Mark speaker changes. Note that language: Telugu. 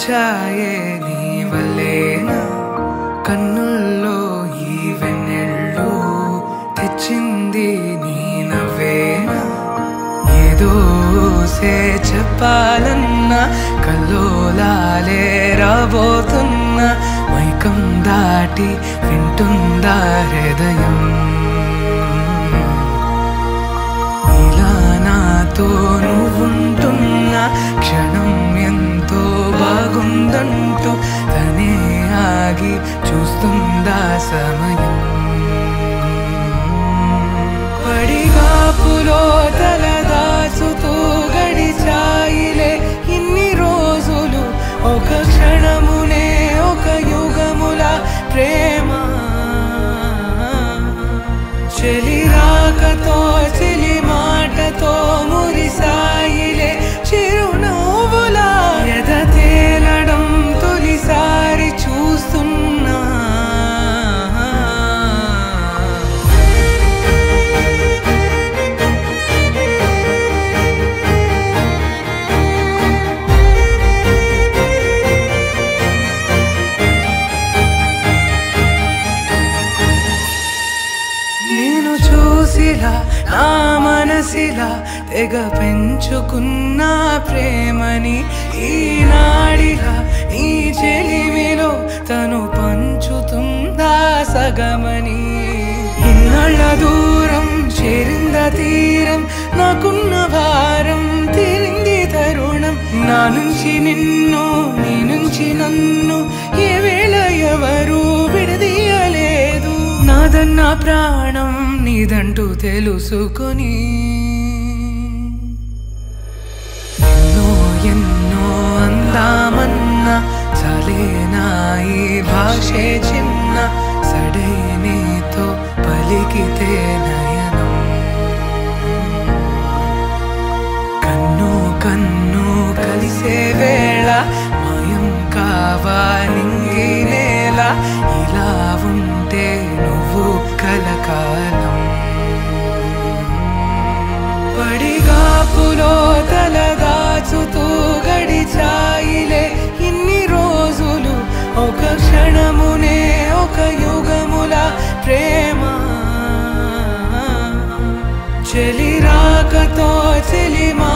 Speaker 1: వచ్చాయే నీ వల్లేనా కన్నుల్లో ఈ వెన్నెళ్ళు తెచ్చింది నీ నవ్వేనా ఏదో చెప్పాలన్నా కల్లోలాలే రాబోతున్నా మైకం దాటి వింటుందా హృదయం ఇలా నాతో నువ్వుంటున్నా క్షణం ఎంతో బాగుందంటూ తనే ఆగి చూస్తుందా సమయం పడిగాపులో తలదాచుతూ గడిచాయిలే ఇన్ని రోజులు ఒక క్షణమునే ఒక యుగముల ప్రేమ చెలి రాకతో చెలి మాటతో మురిసాయిలే చిరునవ్వులా ఎద తేలడం తొలిసారి చూస్తున్నా నా మనసిలా తెగ పెంచుకున్న ప్రేమని ఈనాడిలా నీ చెలిమిలో తను పంచుతుందా సగమని ఇన్నాళ్ళ దూరం చేరింద తీరం నాకున్న భారం తీరింది తరుణం నా నుంచి నిన్ను నీ నుంచి నన్ను ఏ వేళ ఎవరు విడదీయలేదు నాదన్న ప్రాణం నీదంటూ తెలుసుకొని ఎన్నో ఎన్నో అందామన్నా చాలేనా ఈ భాషే చిన్న సడే నీతో పలికితే నయనం కన్ను కన్ను కలిసే వేళ మాయం కావాలింగి నేల ఇలా ఉంటే నువ్వు కలకాలం పడిగాపులో తలదాచుతూ గడిచాయిలే ఇన్ని రోజులు ఒక క్షణమునే ఒక యుగముల ప్రేమ చెలి రాకతో చెలి మా